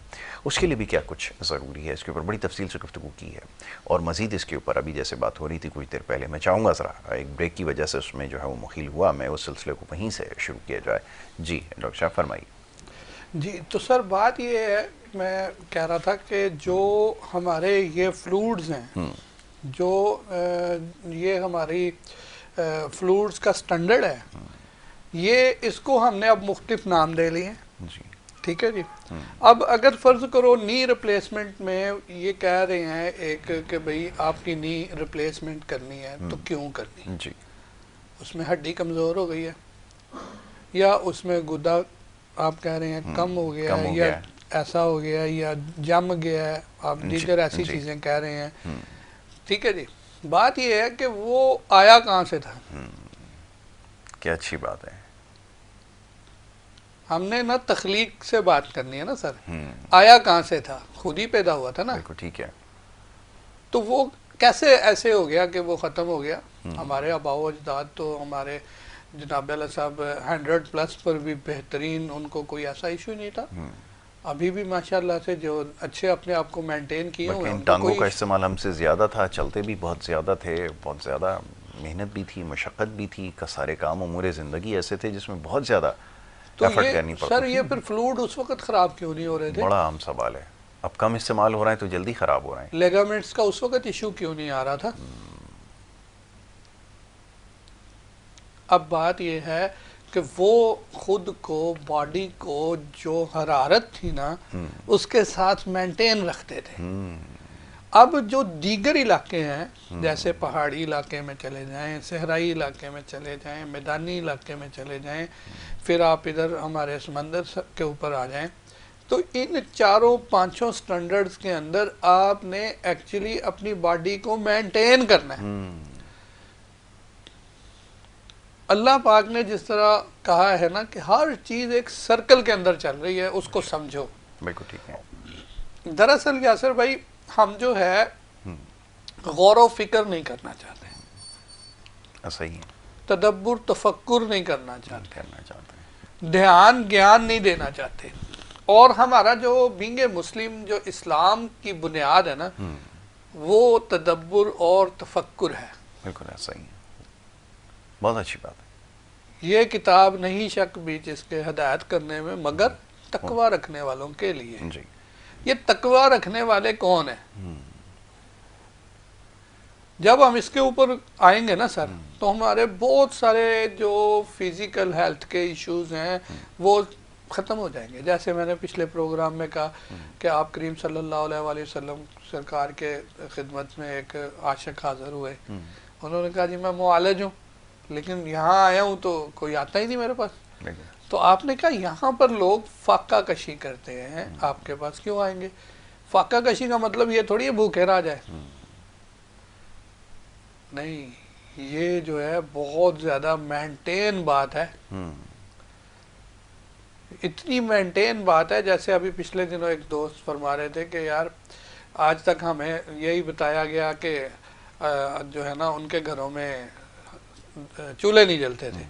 उसके लिए भी क्या कुछ ज़रूरी है, इसके ऊपर बड़ी तफसील से गुफ्तगू की है। और मज़ीद इसके ऊपर अभी जैसे बात हो रही थी कुछ देर पहले, मैं चाहूँगा ज़रा एक ब्रेक की वजह से उसमें जो है वो मुखील हुआ, मैं उस सिलसिले को वहीं से शुरू किया जाए। जी डॉक्टर साहब फरमाइए। जी तो सर बात ये है, मैं कह रहा था कि जो हमारे ये फ्लूइड्स हैं, जो ये हमारी फ्लूइड्स का स्टैंडर्ड है, ये इसको हमने अब मुख्तलिफ नाम दे लिए जी। ठीक है जी। अब अगर फ़र्ज़ करो नी रिप्लेसमेंट में ये कह रहे हैं एक कि भाई आपकी नी रिप्लेसमेंट करनी है, तो क्यों करनी जी। उसमें हड्डी कमज़ोर हो गई है, या उसमें गुदा आप कह रहे हैं कम हो गया है, या ऐसा हो गया है, या जम गया है, आप दीगर ऐसी चीज़ें कह रहे हैं, ठीक है जी। बात यह है कि वो आया कहाँ से था। क्या अच्छी बात है। हमने ना तख्लीक से बात करनी है ना सर, आया कहाँ से था, खुद ही पैदा हुआ था ना। बिल्कुल ठीक है। तो वो कैसे ऐसे हो गया कि वो ख़त्म हो गया। हमारे आबाओ अजदाद तो हमारे जनाब अला साहब 100+ पर भी बेहतरीन, उनको कोई ऐसा इशू नहीं था। अभी भी माशाल्लाह से जो अच्छे अपने आप को मेंटेन किए हुए हैं। टांगों का इस्तेमाल हमसे ज़्यादा था, चलते भी बहुत ज़्यादा थे, बहुत ज़्यादा मेहनत भी थी, मशक्क़त भी थी, सारे काम उमूर ज़िंदगी ऐसे थे जिसमें बहुत ज़्यादा एफर्ट करनी पड़ती। सर ये फिर फ्लूइड उस वक्त ख़राब क्यों नहीं हो रहे थे? बड़ा आम सवाल है। अब कम इस्तेमाल हो रहा है तो जल्दी ख़राब हो रहे हैं। लेगामेंट्स का उस वक्त इशू क्यों नहीं आ रहा था? अब बात यह है कि वो खुद को, बॉडी को जो हरारत थी ना उसके साथ मेंटेन रखते थे। अब जो दीगर इलाके हैं, जैसे पहाड़ी इलाके में चले जाएं, सहराई इलाके में चले जाएं, मैदानी इलाके में चले जाएं, फिर आप इधर हमारे समंदर के ऊपर आ जाएं, तो इन 4-5 स्टैंडर्ड्स के अंदर आपने एक्चुअली अपनी बॉडी को मेंटेन करना है। अल्लाह पाक ने जिस तरह कहा है ना कि हर चीज़ एक सर्कल के अंदर चल रही है, उसको समझो। बिल्कुल ठीक है। दरअसल यासर भाई, हम जो है गौर व फिक्र नहीं करना चाहते, सही है, तदब्बुर तफक्कुर नहीं करना चाहते, ध्यान ज्ञान नहीं देना चाहते। और हमारा जो बींगे मुस्लिम, जो इस्लाम की बुनियाद है ना, वो तदब्बुर और तफक्कुर है। बिल्कुल ऐसा ही है, बहुत अच्छी बात है। ये किताब नहीं शक भी जिसके हिदायत करने में, मगर तकवा रखने वालों के लिए। जी। ये तकवा रखने वाले कौन है? जब हम इसके ऊपर आएंगे ना सर, तो हमारे बहुत सारे जो फिजिकल हेल्थ के इश्यूज हैं वो ख़त्म हो जाएंगे। जैसे मैंने पिछले प्रोग्राम में कहा कि आप करीम सल्लल्लाहु अलैहि वसल्लम सरकार के खिदमत में एक आशिक हाज़िर हुए, उन्होंने कहा जी मैं मुआलिज हूँ, लेकिन यहाँ आया हूँ तो कोई आता ही नहीं मेरे पास। बिल्कुल। तो आपने कहा यहाँ पर लोग फाका कशी करते हैं, आपके पास क्यों आएंगे? फाका कशी का मतलब ये थोड़ी है भूखे रह जाए, नहीं, ये जो है बहुत ज्यादा मेंटेन बात है। इतनी मेंटेन बात है, जैसे अभी पिछले दिनों एक दोस्त फरमा रहे थे कि यार आज तक हमें यही बताया गया कि जो है ना उनके घरों में चूल्हे नहीं जलते थे,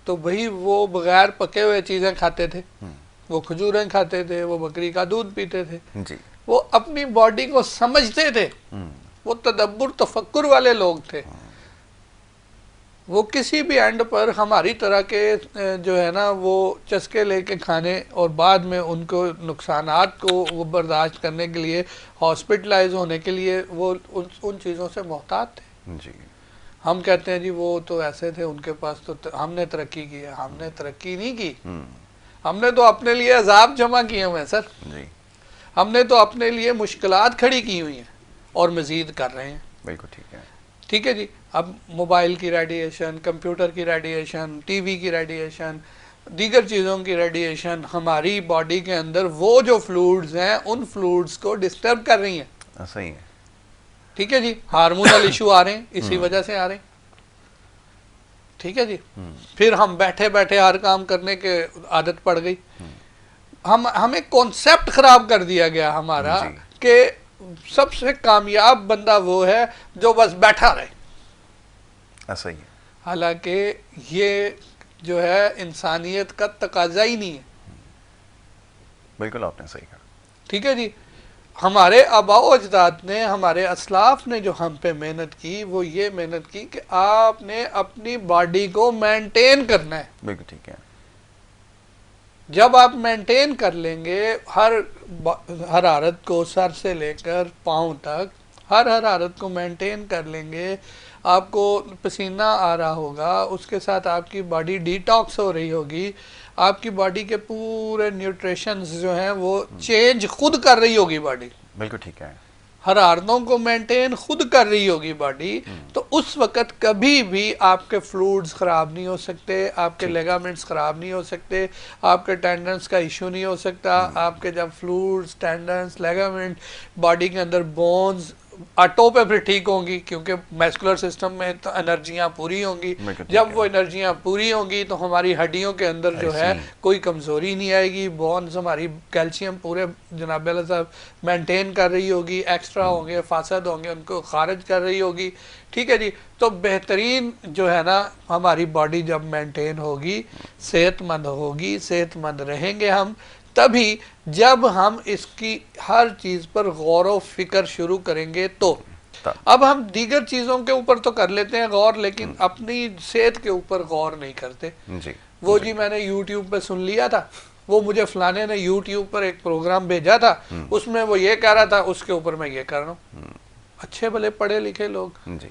तो भाई वो बगैर पके हुए चीजें खाते थे, वो खजूरें खाते थे, वो बकरी का दूध पीते थे जी। वो अपनी बॉडी को समझते थे, वो तदब्बुर तफक्कुर वाले लोग थे। वो किसी भी एंड पर हमारी तरह के जो है ना वो चस्के लेके खाने और बाद में उनको नुकसानात को वो बर्दाश्त करने के लिए, हॉस्पिटलाइज होने के लिए वो उन चीज़ों से मोहतात थे जी। हम कहते हैं जी वो तो ऐसे थे, उनके पास तो हमने तरक्की की है। हमने तरक्की नहीं की, हमने तो अपने लिए अजाब जमा किए हुए हैं सर जी। हमने तो अपने लिए मुश्किलात खड़ी की हुई हैं और मज़ीद कर रहे हैं। बिल्कुल ठीक है। ठीक है जी। अब मोबाइल की रेडिएशन, कंप्यूटर की रेडिएशन, टीवी की रेडिएशन, दीगर चीज़ों की रेडिएशन हमारी बॉडी के अंदर वो जो फ्लूइड्स हैं उन फ्लूइड्स को डिस्टर्ब कर रही हैं। सही है। ठीक है जी। हार्मोनल इशू आ रहे हैं, इसी वजह से आ रहे हैं। ठीक है जी। फिर हम बैठे बैठे हर काम करने के आदत पड़ गई, हमें कॉन्सेप्ट खराब कर दिया गया हमारा कि सबसे कामयाब बंदा वो है जो बस बैठा रहे। ऐसा ही है। हालांकि ये जो है इंसानियत का तकाजा ही नहीं है। बिल्कुल आपने सही कहा। ठीक है जी। हमारे आबाओ अजदाद ने, हमारे असलाफ ने जो हम पे मेहनत की वो ये मेहनत की कि आपने अपनी बॉडी को मेंटेन करना है। बिल्कुल ठीक है। जब आप मेंटेन कर लेंगे हर हरारत को, सर से लेकर पाँव तक हर हरारत को मेंटेन कर लेंगे, आपको पसीना आ रहा होगा, उसके साथ आपकी बॉडी डिटॉक्स हो रही होगी, आपकी बॉडी के पूरे न्यूट्रिशंस जो हैं वो चेंज खुद कर रही होगी बॉडी। बिल्कुल ठीक है। हरारतों को मेंटेन खुद कर रही होगी बॉडी, तो उस वक़्त कभी भी आपके फ्लूइड्स ख़राब नहीं हो सकते, आपके लेगामेंट्स ख़राब नहीं हो सकते, आपके टेंडन्स का इशू नहीं हो सकता। आपके जब फ्लूइड्स, टेंडन्स, लेगामेंट, बॉडी के अंदर बोन्स ऑटो पे फिर ठीक होंगी, क्योंकि मैस्कुलर सिस्टम में तो एनर्जियाँ पूरी होंगी। जब वो एनर्जियाँ पूरी होंगी तो हमारी हड्डियों के अंदर जो है कोई कमज़ोरी नहीं आएगी, बोन्स हमारी कैल्शियम पूरे जनाब अल्लाह साहब मेंटेन कर रही होगी, एक्स्ट्रा होंगे, फासद होंगे, उनको खारिज कर रही होगी। ठीक है जी। तो बेहतरीन जो है ना हमारी बॉडी जब मेंटेन होगी, सेहतमंद होगी, सेहतमंद रहेंगे हम, तभी जब हम इसकी हर चीज़ पर गौर व फिक्र शुरू करेंगे तो। अब हम दीगर चीज़ों के ऊपर तो कर लेते हैं गौर, लेकिन अपनी सेहत के ऊपर गौर नहीं करते जी। वो जी मैंने यूट्यूब पे सुन लिया था, वो मुझे फलाने ने यूट्यूब पर एक प्रोग्राम भेजा था, उसमें वो ये कह रहा था, उसके ऊपर मैं ये कर रहा हूँ। अच्छे भले पढ़े लिखे लोग जी।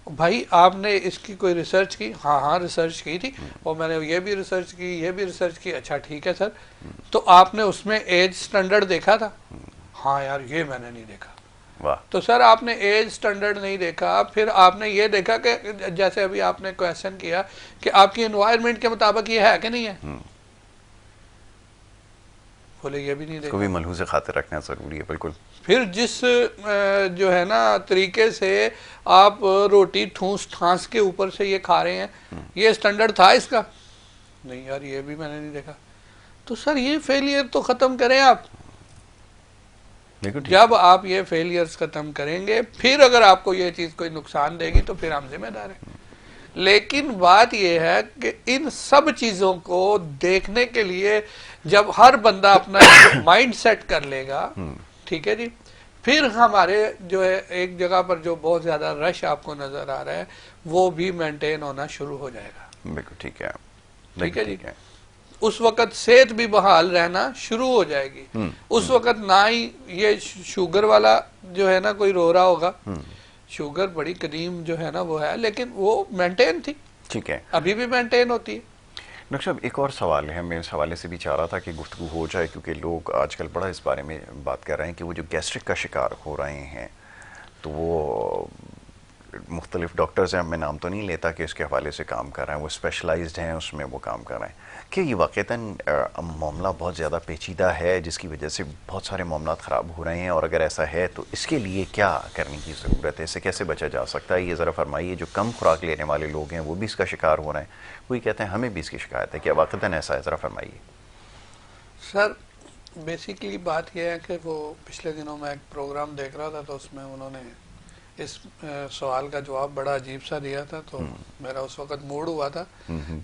भाई आपने इसकी कोई रिसर्च की? हाँ हाँ रिसर्च की थी, और मैंने ये भी रिसर्च की, ये भी रिसर्च की। अच्छा ठीक है सर, तो आपने उसमें एज स्टैंडर्ड देखा था? हाँ यार ये मैंने नहीं देखा। वाह। तो सर आपने एज स्टैंडर्ड नहीं देखा, फिर आपने ये देखा कि जैसे अभी आपने क्वेश्चन किया कि आपकी एनवायरनमेंट के मुताबिक ये है कि नहीं है, बोले ये भी नहीं देखा। इसको भी मलहूज़ खातिर रखना ज़रूरी है। बिल्कुल। फिर जिस जो है ना तरीके से आप रोटी ठूस ठांस के ऊपर से ये खा रहे हैं, ये स्टैंडर्ड था इसका? नहीं यार ये भी मैंने नहीं देखा। तो सर ये फेलियर तो ख़त्म करें आप। जब आप ये फेलियर्स ख़त्म करेंगे, फिर अगर आपको ये चीज़ कोई नुकसान देगी तो फिर हम जिम्मेदार हैं। लेकिन बात यह है कि इन सब चीज़ों को देखने के लिए जब हर बंदा अपना माइंड सेट कर लेगा, ठीक है जी, फिर हमारे जो है एक जगह पर जो बहुत ज़्यादा रश आपको नज़र आ रहा है वो भी मेंटेन होना शुरू हो जाएगा। बिल्कुल ठीक है। ठीक है जी। उस वक़्त सेहत भी बहाल रहना शुरू हो जाएगी। उस वक़्त ना ही ये शुगर वाला जो है ना कोई रो रहा होगा। शुगर बड़ी कदीम जो है ना वो है, लेकिन वो मेंटेन थी। ठीक है। अभी भी मेंटेन होती है। डॉक्टर साहब एक और सवाल है, मैं इस हवाले से भी चाह रहा था कि गुफ्तगू हो जाए, क्योंकि लोग आजकल बड़ा इस बारे में बात कर रहे हैं कि वो जो गैस्ट्रिक का शिकार हो रहे हैं तो वो मुख्तलिफ डॉक्टर्स हैं, मैं नाम तो नहीं लेता कि इसके हवाले से काम कर रहे हैं, वो स्पेशलाइज्ड हैं उसमें, वो काम कर रहे हैं, कि ये वाक़तन मामला बहुत ज़्यादा पेचीदा है जिसकी वजह से बहुत सारे मामला ख़राब हो रहे हैं, और अगर ऐसा है तो इसके लिए क्या करने की ज़रूरत है, इससे कैसे बचा जा सकता है, ये ज़रा फरमाइए। जो कम खुराक लेने वाले लोग हैं वो भी इसका शिकार हो रहे हैं, कोई कहते हैं हमें भी इसकी शिकायत है, क्या वाक़तन ऐसा है, ज़रा फरमाइए। सर बेसिकली बात यह है कि वो पिछले दिनों मैं एक प्रोग्राम देख रहा था, तो उसमें उन्होंने इस सवाल का जवाब बड़ा अजीब सा दिया था, तो मेरा उस वक्त मूड हुआ था।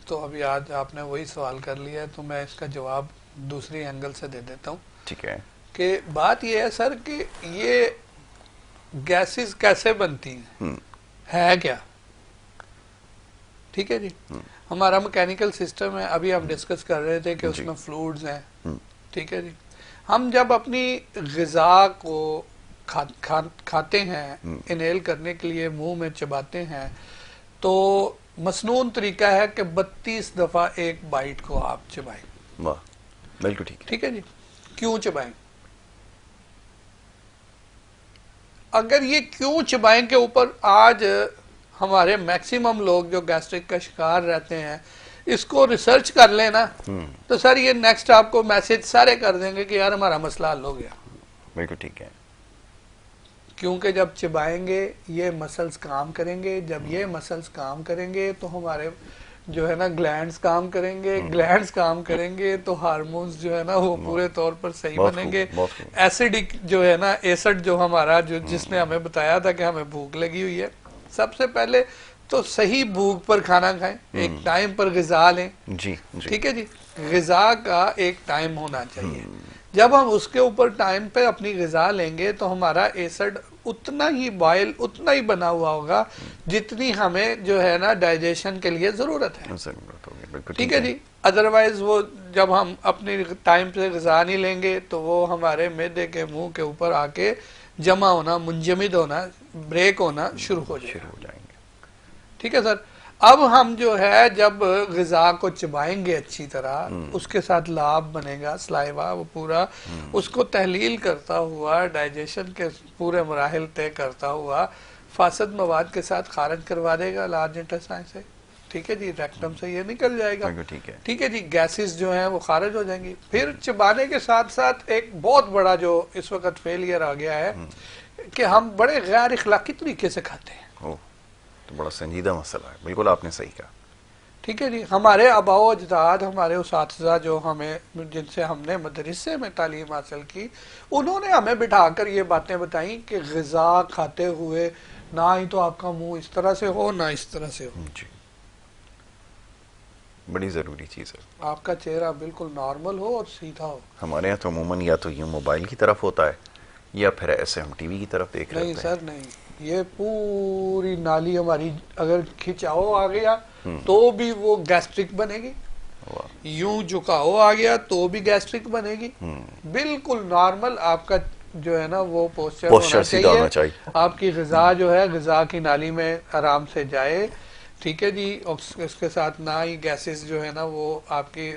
तो अभी आज आपने वही सवाल कर लिया है, तो मैं इसका जवाब दूसरी एंगल से दे देता हूँ। ठीक है। कि बात यह है सर कि ये गैसेस कैसे बनती हैं, है क्या? ठीक है जी। हमारा मैकेनिकल सिस्टम है, अभी हम डिस्कस कर रहे थे कि उसमें फ्लूइड्स हैं। ठीक है जी। हम जब अपनी ग़िज़ा को खाते हैं, इनहेल करने के लिए मुंह में चबाते हैं, तो मसनून तरीका है कि 32 दफ़ा एक बाइट को आप चबाएं। वाह, बिल्कुल ठीक है। ठीक है जी। क्यों चबाएं? अगर ये क्यों चबाएं के ऊपर आज हमारे मैक्सिमम लोग जो गैस्ट्रिक का शिकार रहते हैं इसको रिसर्च कर लेना, तो सर ये नेक्स्ट आपको मैसेज सारे कर देंगे कि यार हमारा मसला हल हो गया। बिल्कुल ठीक है। क्योंकि जब चबाएंगे ये मसल्स काम करेंगे, जब ये मसल्स काम करेंगे तो हमारे जो है ना ग्लैंड्स काम करेंगे, ग्लैंड्स काम करेंगे तो हार्मोन्स जो है ना वो पूरे तौर पर सही बनेंगे। एसिडिक जो है ना एसिड जो हमारा जो जिसने हमें बताया था कि हमें भूख लगी हुई है, सबसे पहले तो सही भूख पर खाना खाएं, एक टाइम पर ग़िज़ा लें। जी। ठीक है जी। ग़िज़ा का एक टाइम होना चाहिए। जब हम उसके ऊपर टाइम पे अपनी ग़िज़ा लेंगे तो हमारा एसिड उतना ही बॉयल, उतना ही बना हुआ होगा जितनी हमें जो है ना डाइजेशन के लिए ज़रूरत है। ठीक है जी। अदरवाइज वो जब हम अपनी टाइम पे ग़िज़ा नहीं लेंगे तो वो हमारे मैदे के मुंह के ऊपर आके जमा होना, मुंजमद होना, ब्रेक होना शुरू हो जाएंगे। ठीक है सर। अब हम जो है जब ग़िज़ा को चबाएंगे अच्छी तरह, उसके साथ लाभ बनेगा, स्लाइवा, वो पूरा उसको तहलील करता हुआ, डाइजेशन के पूरे मराहिल तय करता हुआ फासद मवाद के साथ खारिज करवा देगा लार्ज इंटेस्टाइन से। ठीक है जी। रेक्टम से ये निकल जाएगा। ठीक है जी। गैसेस जो हैं वो खारिज हो जाएंगी। फिर चबाने के साथ साथ एक बहुत बड़ा जो इस वक्त फेलियर आ गया है कि हम बड़े गैर इखलाकी तरीके से खाते हैं। तो बड़ा संजीदा मसला है, बिल्कुल आपने सही कहा। ठीक है जी। हमारे आबाओ अजदाद, हमारे उसातिज़ा जो हमें जिनसे हमने मदरसे में तालीम हासिल की, उन्होंने हमें बिठाकर ये बातें बताई कि ग़िज़ा खाते हुए ना ही तो आपका मुंह इस तरह से हो ना इस तरह से हो। जी, बड़ी ज़रूरी चीज़ है। आपका चेहरा बिल्कुल नॉर्मल हो और सीधा हो। हमारे यहाँ तो अमूमन या तो यूँ मोबाइल की तरफ होता है या फिर ऐसे हम टीवी की तरफ देख रहे हैं। नहीं सर नहीं, ये पूरी नाली हमारी अगर खिंचाव आ गया तो भी वो गैस्ट्रिक बनेगी, यूं झुकाव आ गया तो भी गैस्ट्रिक बनेगी। बिल्कुल नॉर्मल आपका जो है ना वो पोस्चर होना चाहिए। आपकी ग़िज़ा जो है ग़िज़ा की नाली में आराम से जाए। ठीक है जी। और इसके साथ ना ही गैसेस जो है ना वो आपकी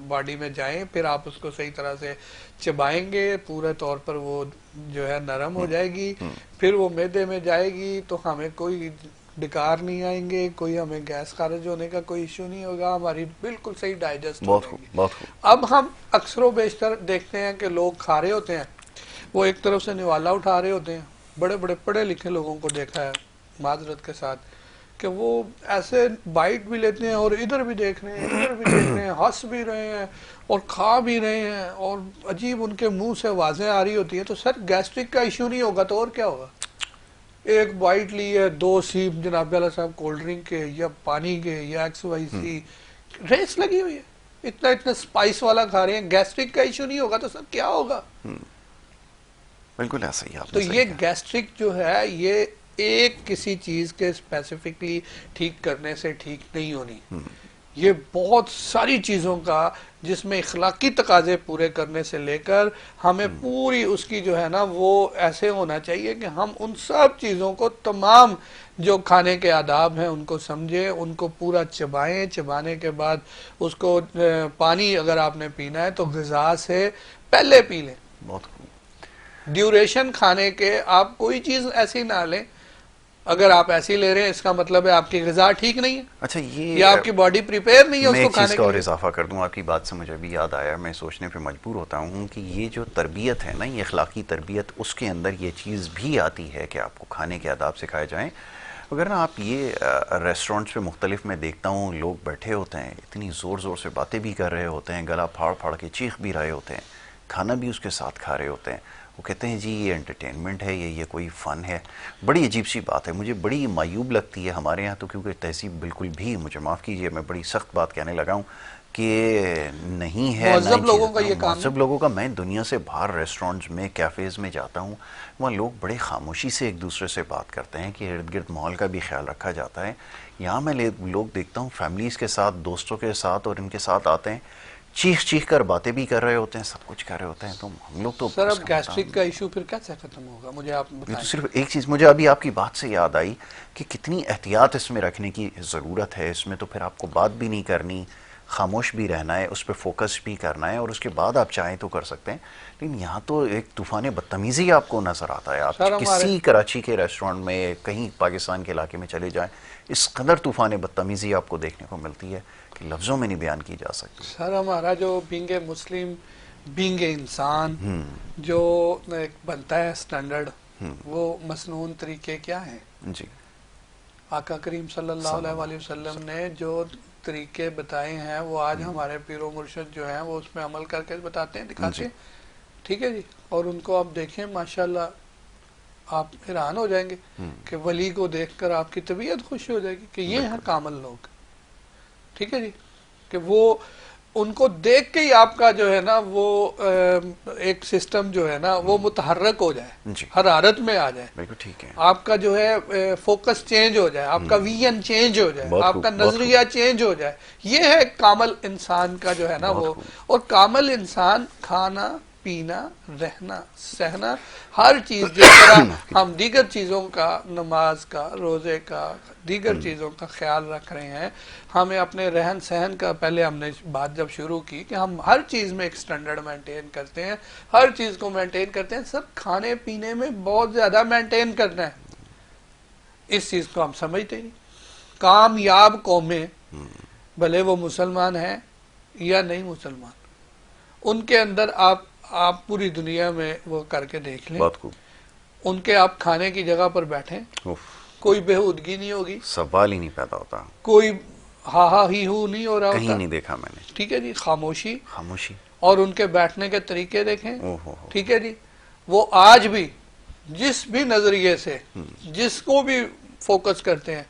बॉडी में जाएं, फिर आप उसको सही तरह से चबाएंगे, पूरे तौर पर वो जो है नरम हो जाएगी, फिर वो मैदे में जाएगी तो हमें कोई डिकार नहीं आएंगे, कोई हमें गैस खारिज होने का कोई इशू नहीं होगा, हमारी बिल्कुल सही डाइजेस्ट हो जाएगी। अब हम अक्सर बेशतर देखते हैं कि लोग खा रहे होते हैं, वो एक तरफ से निवाला उठा रहे होते हैं। बड़े बड़े पढ़े लिखे लोगों को देखा है माजरत के साथ कि वो ऐसे बाइट भी लेते हैं और इधर भी देख रहे हैं, इधर भी देख रहे हैं, हंस भी रहे हैं और खा भी रहे हैं और अजीब उनके मुंह से आवाज़ें आ रही होती हैं। तो सर गैस्ट्रिक का इशू नहीं होगा तो और क्या होगा? एक बाइट ली है, 2 सीप जनाब वाला साहब कोल्ड ड्रिंक के या पानी के या XYZ, रेस लगी हुई है, इतना इतना स्पाइस वाला खा रहे हैं, गैस्ट्रिक का इशू नहीं होगा तो सर क्या होगा? बिल्कुल ऐसा ही तो ये गैस्ट्रिक जो है ये एक किसी चीज के स्पेसिफिकली ठीक करने से ठीक नहीं होनी, ये बहुत सारी चीजों का जिसमें इखलाकी तकाजे पूरे करने से लेकर हमें पूरी उसकी जो है ना वो ऐसे होना चाहिए कि हम उन सब चीजों को, तमाम जो खाने के आदाब हैं उनको समझें, उनको पूरा चबाएं। चबाने के बाद उसको पानी अगर आपने पीना है तो ग़िज़ा से पहले पी लें। ड्यूरेशन खाने के आप कोई चीज ऐसी ना लें। अगर आप ऐसे ही ले रहे हैं इसका मतलब है आपकी ग़िज़ा ठीक नहीं है। अच्छा, ये या आपकी बॉडी प्रिपेयर नहीं है उसको खाने के और लिए। इजाफा कर दूं आपकी बात से, मुझे भी याद आया, मैं सोचने पे मजबूर होता हूँ कि ये जो तरबियत है ना, ये अखलाकी तरबियत, उसके अंदर ये चीज़ भी आती है कि आपको खाने के आदाब सिखाए जाएँ। अगर ना आप ये रेस्टोरेंट्स पे मुख्तलिफ में देखता हूँ, लोग बैठे होते हैं, इतनी ज़ोर ज़ोर से बातें भी कर रहे होते हैं, गला फाड़ फाड़ के चीख भी रहे होते हैं, खाना भी उसके साथ खा रहे होते हैं। वो कहते हैं जी ये एंटरटेनमेंट है, ये कोई फ़न है। बड़ी अजीब सी बात है, मुझे बड़ी मायूब लगती है हमारे यहाँ तो, क्योंकि तहजीब बिल्कुल भी, मुझे माफ़ कीजिए मैं बड़ी सख्त बात कहने लगा हूँ कि नहीं है। मुहज़्ज़ब लोगों का ये काम है। मुहज़्ज़ब लोगों का। मैं दुनिया से बाहर रेस्टोरेंट्स में, कैफ़ेज़ में जाता हूँ, वहाँ लोग बड़े खामोशी से एक दूसरे से बात करते हैं कि इर्द गिर्द माहौल का भी ख्याल रखा जाता है। यहाँ मैं लोग देखता हूँ फैमिलीज़ के साथ, दोस्तों के साथ और इनके साथ आते हैं, चीख चीख कर बातें भी कर रहे होते हैं, सब कुछ कर रहे होते हैं। तो हम लोग तो सर अब गैस्ट्रिक का इशू फिर कैसे खत्म होगा, मुझे आप ये बताएं। तो सिर्फ एक चीज़ मुझे अभी आपकी बात से याद आई कि कितनी एहतियात इसमें रखने की ज़रूरत है। इसमें तो फिर आपको बात भी नहीं करनी, खामोश भी रहना है, उस पर फोकस भी करना है, और उसके बाद आप चाहें तो कर सकते हैं। लेकिन यहाँ तो एक तूफ़ान बदतमीज़ी आपको नज़र आता है। आप किसी कराची के रेस्टोरेंट में, कहीं पाकिस्तान के इलाके में चले जाएं, इस कदर तूफ़ान बदतमीज़ी आपको देखने को मिलती है कि लफ्ज़ों में नहीं बयान की जा सकती। सर हमारा जो बींगे मुस्लिम, बींगे इंसान जो एक बनता है स्टैंडर्ड, वो मसनून तरीके क्या हैं जी। आका करीम सल्लल्लाहु अलैहि वसल्लम ने जो तरीके बताए हैं वो आज हमारे पीरो मुर्शद जो हैं वो उसमें अमल करके बताते हैं, दिखाते हैं। ठीक है जी। और उनको आप देखें माशाल्लाह, आप हैरान हो जाएंगे कि वली को देखकर आपकी तबीयत खुश हो जाएगी कि ये हैं कामल लोग। ठीक है जी। कि वो उनको देख के ही आपका जो है ना वो एक सिस्टम जो है ना वो मुतहर्रक हो जाए, हरारत में आ जाए। बिल्कुल ठीक है। आपका जो है फोकस चेंज हो जाए, आपका विजन चेंज हो जाए, आपका नजरिया चेंज हो जाए। ये है कामल इंसान का जो है ना वो। और कामल इंसान खाना पीना, रहना, सहना, हर चीज जिस तरह हम दीगर चीजों का, नमाज का, रोजे का, दीगर चीजों का ख्याल रख रहे हैं, हमें अपने रहन सहन का, पहले हमने बात जब शुरू की कि हम हर चीज में एक स्टैंडर्ड मेंटेन करते हैं, हर चीज को मेंटेन करते हैं। सर खाने पीने में बहुत ज्यादा मेंटेन करना है, इस चीज को हम समझते नहीं। कामयाब कौमें, भले वो मुसलमान है या नहीं मुसलमान, उनके अंदर आप पूरी दुनिया में वो करके देख लें, उनके आप खाने की जगह पर बैठें, कोई बेहूदगी नहीं होगी, सवाल ही नहीं पैदा होता, कोई हा ही हू नहीं हो रहा, कहीं नहीं देखा मैंने। ठीक है जी। खामोशी, खामोशी। और उनके बैठने के तरीके देखें। ठीक है जी। वो आज भी जिस भी नजरिए से जिसको भी फोकस करते हैं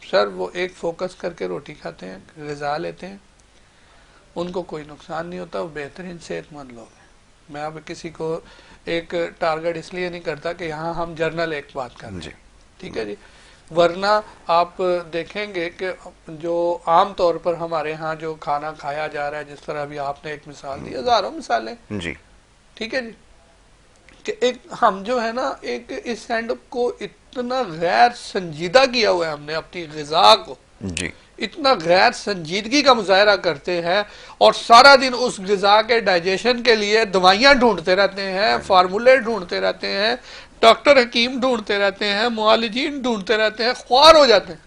सर, वो एक फोकस करके रोटी खाते हैं, ग़िज़ा लेते हैं, उनको कोई नुकसान नहीं होता, वो बेहतरीन सेहतमंद लोग हैं। मैं अब किसी को एक टारगेट इसलिए नहीं करता कि यहाँ हम जर्नल एक बात कर रहे हैं, ठीक है जी। वरना आप देखेंगे कि जो आम तौर पर हमारे यहाँ जो खाना खाया जा रहा है, जिस तरह अभी आपने एक मिसाल दी, हजारों मिसालें जी, ठीक है जी, कि एक हम जो है ना एक इस स्टैंड अप को इतना गैर संजीदा किया हुआ है हमने, अपनी ग़िज़ा को जी इतना गैर संजीदगी का मुजाहरा करते हैं, और सारा दिन उस ग़िज़ा के डाइजेशन के लिए दवाइयाँ ढूंढते रहते हैं, फार्मूले ढूंढते रहते हैं, डॉक्टर हकीम ढूंढते रहते हैं, मुआलिजीन ढूंढते रहते हैं, ख्वार हो जाते हैं,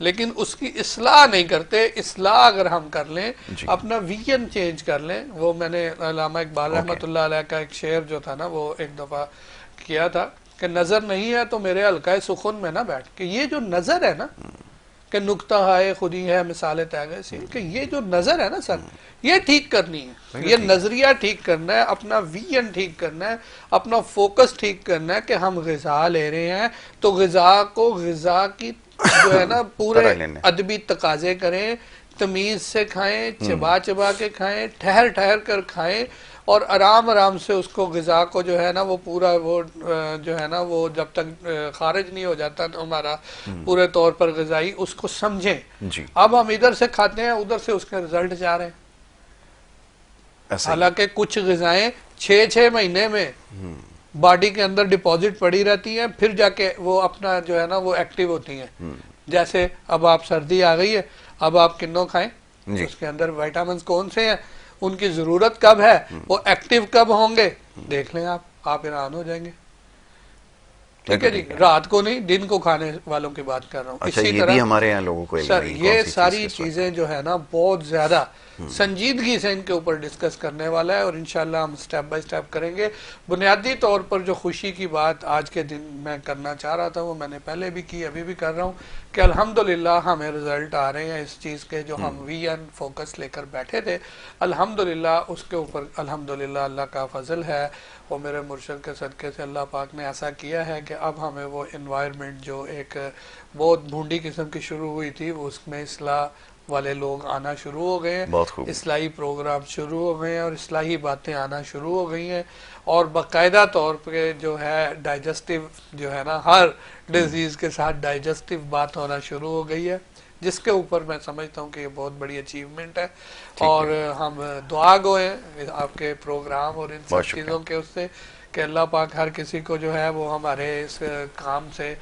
लेकिन उसकी इस्लाह नहीं करते। इस्लाह अगर हम कर लें, अपना विजन चेंज कर लें, वो मैंने अल्लामा इकबाल रहमतुल्लाह अलैह का एक शेर जो था ना वो एक दफ़ा किया था कि नज़र नहीं है तो मेरे हल्का सुखुन में ना बैठ के, ये जो नज़र है ना कि नुक्ता है खुदी है मिसाल तैगे सी, कि ये जो नज़र है ना सर, ये ठीक करनी है, ये नज़रिया ठीक करना है, अपना विजन ठीक करना है, अपना फोकस ठीक करना है कि हम ग़िज़ा ले रहे हैं तो ग़िज़ा को ग़िज़ा की जो है ना पूरे अदबी तकाजे करें, तमीज़ से खाएं, चबा चबा के खाएं, ठहर ठहर कर खाएं, और आराम आराम से उसको ग़िज़ा को जो है ना वो पूरा वो जो है ना वो जब तक खारिज नहीं हो जाता तो हमारा पूरे तौर पर ग़िज़ाई, उसको समझें। अब हम इधर से खाते हैं, उधर से उसके रिजल्ट जा रहे हैं। हालांकि कुछ ग़िज़ाएं 6-6 महीने में बॉडी के अंदर डिपॉजिट पड़ी रहती हैं, फिर जाके वो अपना जो है ना वो एक्टिव होती हैं। जैसे अब आप सर्दी आ गई है, अब आप किन्नो खाएं, उसके अंदर विटामिन कौन से हैं, उनकी जरूरत कब है, वो एक्टिव कब होंगे, देख लें आप हैरान हो जाएंगे। ठीक है जी, रात को नहीं, दिन को खाने वालों की बात कर रहा हूँ। अच्छा, इसी ये तरह भी हमारे यहाँ लोगों को सर ये सारी किस वक्त? चीजें जो है ना बहुत ज्यादा संजीदगी से इनके ऊपर डिस्कस करने वाला है और इंशाल्लाह हम स्टेप बाय स्टेप करेंगे। बुनियादी तौर पर जो खुशी की बात आज के दिन मैं करना चाह रहा था वो मैंने पहले भी की, अभी भी कर रहा हूँ कि अल्हम्दुलिल्लाह हमें रिजल्ट आ रहे हैं इस चीज़ के, जो हम वीएन फोकस लेकर बैठे थे अल्हम्दुलिल्लाह उसके ऊपर अल्हम्दुलिल्लाह अल्लाह का फजल है। वो मेरे मुर्शद के सदक़े से अल्लाह पाक ने ऐसा किया है कि अब हमें वो इन्वायरमेंट जो एक बहुत भूडी किस्म की शुरू हुई थी वो उसमें इस्लाह वाले लोग आना शुरू हो गए बहुत हैं, खूब। इस्लाही प्रोग्राम शुरू हो गए हैं और इस्लाही बातें आना शुरू हो गई हैं और बाकायदा तौर पे जो है डाइजेस्टिव जो है ना हर डिजीज़ के साथ डाइजेस्टिव बात होना शुरू हो गई है, जिसके ऊपर मैं समझता हूँ कि ये बहुत बड़ी अचीवमेंट है। और हम दुआ गो हैं आपके प्रोग्राम और इन सब चीज़ों के उससे कि अल्लाह पाक हर किसी को जो है वो हमारे इस काम से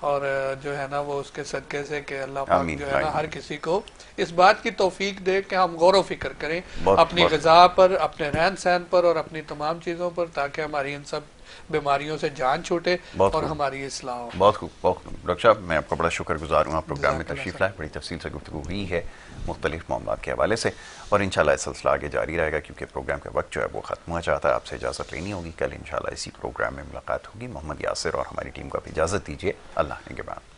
और जो है ना वो उसके सदक़े से कि अल्लाह पाक जो है ना हर किसी को इस बात की तौफीक दे कि हम गौर व फिक्र करें अपनी ग़िज़ा पर, अपने रहन सहन पर और अपनी तमाम चीज़ों पर, ताकि हमारी इन सब बीमारियों से जान छूटे और हमारी इस्लाह हो। बहुत खूब, बहुत खूब। डॉक्टर साहब मैं आपका बड़ा शुक्रगुजार हूँ, आप प्रोग्राम में तशरीफ़ लाए, बड़ी तफसील से गुफ्तगू हुई है मुख्तलिफ मामलात के हवाले से और इंशाल्लाह इस सिलसिला आगे जारी रहेगा क्योंकि प्रोग्राम का वक्त जो है वो ख़त्म हुआ चाहता है। आपसे इजाज़त लेनी होगी, कल इंशाल्लाह इसी प्रोग्राम में मुलाकात होगी। मोहम्मद यासिर और हमारी टीम को आप इजाज़त दीजिए। अल्लाह के बाद।